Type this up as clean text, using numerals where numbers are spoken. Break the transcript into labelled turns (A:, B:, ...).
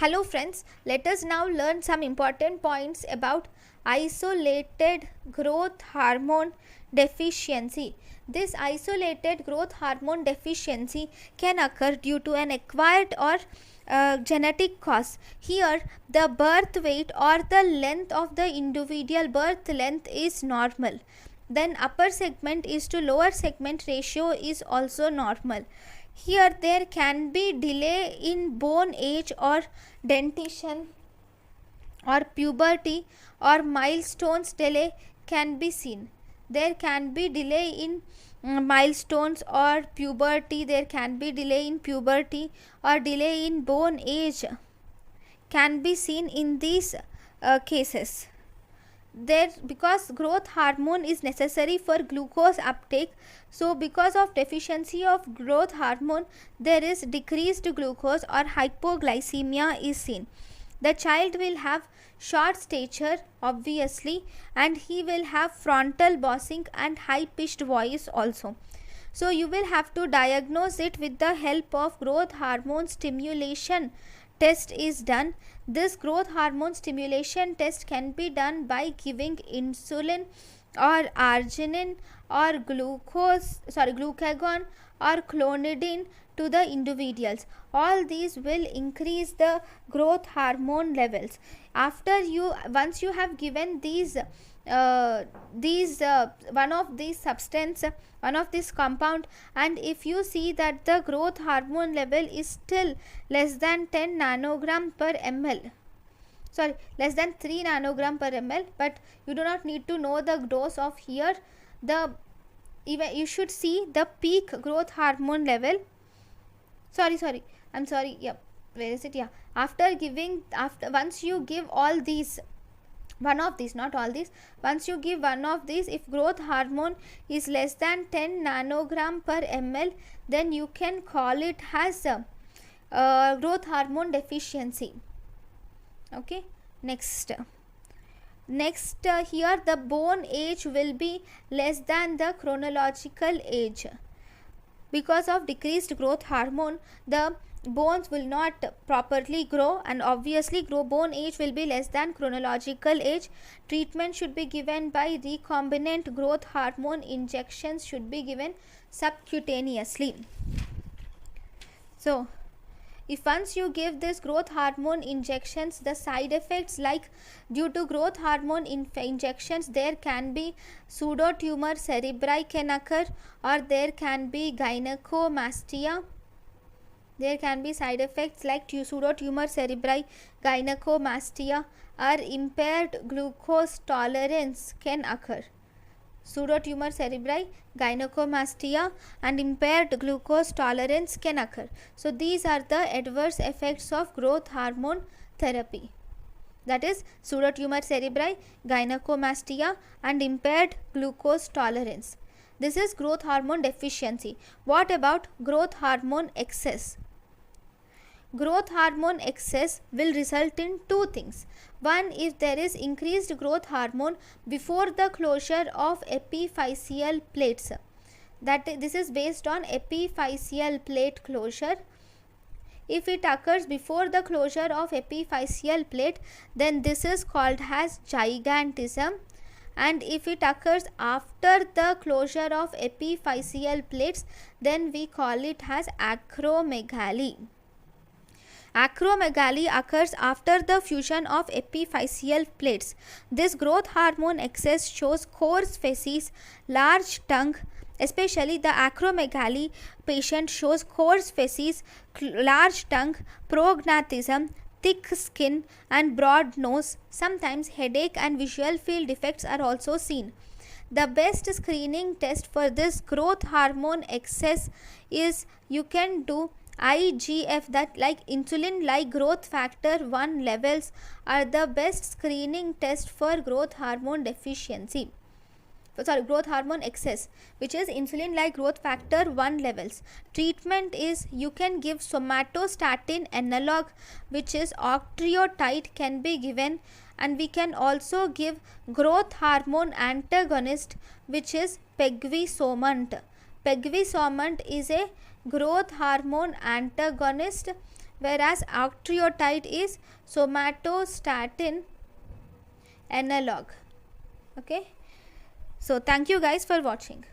A: Hello friends, let us now learn some important points about isolated growth hormone deficiency. This isolated growth hormone deficiency can occur due to an acquired or genetic cause. Here, the birth weight or the length of the individual birth length is normal. Then upper segment is to lower segment ratio is also normal. Here there can be delay in bone age or dentition or puberty or milestones delay can be seen. There can be delay in milestones or puberty, there can be delay in puberty or delay in bone age can be seen in these cases. There, because growth hormone is necessary for glucose uptake, so because of deficiency of growth hormone there is decreased glucose or hypoglycemia is seen. The child will have short stature obviously, and he will have frontal bossing and high pitched voice also. So you will have to diagnose it with the help of growth hormone stimulation test is done. This growth hormone stimulation test can be done by giving insulin or arginine or glucagon or clonidine to the individuals. All these will increase the growth hormone levels. Once you have given one of these substance, one of this compound, and if you see that the growth hormone level is still less than 10 nanogram per ml, less than 3 nanogram per ml, but you do not need to know the dose of here. You should see the peak growth hormone level. Where is it? Once you give all these, one of these, not all these, once you give one of these, if growth hormone is less than 10 nanogram per ml, then you can call it as growth hormone deficiency. Okay, next here the bone age will be less than the chronological age. Because of decreased growth hormone, the bones will not properly grow, and obviously bone age will be less than chronological age. Treatment should be given by recombinant growth hormone injections, should be given subcutaneously. So if once you give this growth hormone injections, the side effects, like due to growth hormone injections there can be pseudotumor cerebri can occur, or there can be gynecomastia. There can be side effects like pseudotumor cerebri, gynecomastia, or impaired glucose tolerance can occur. Pseudotumor cerebri, gynecomastia, and impaired glucose tolerance can occur. So these are the adverse effects of growth hormone therapy. That is pseudotumor cerebri, gynecomastia, and impaired glucose tolerance. This is growth hormone deficiency. What about growth hormone excess? Growth hormone excess will result in two things. One, if there is increased growth hormone before the closure of epiphyseal plates, this is based on epiphyseal plate closure. If it occurs before the closure of epiphyseal plate, then this is called as gigantism, and if it occurs after the closure of epiphyseal plates, then we call it as acromegaly. Acromegaly occurs after the fusion of epiphyseal plates. This growth hormone excess shows coarse facies, large tongue, especially the acromegaly patient shows coarse facies, large tongue, prognathism, thick skin, and broad nose. Sometimes headache and visual field defects are also seen. The best screening test for this growth hormone excess is you can do IGF, that like insulin like growth factor 1 levels are the best screening test for growth hormone deficiency. Growth hormone excess, which is insulin like growth factor 1 levels. Treatment is you can give somatostatin analog, which is octreotide, can be given, and we can also give growth hormone antagonist, which is pegvisomant. Pegvisomant is a growth hormone antagonist whereas octreotide is somatostatin analog. Okay, so thank you guys for watching.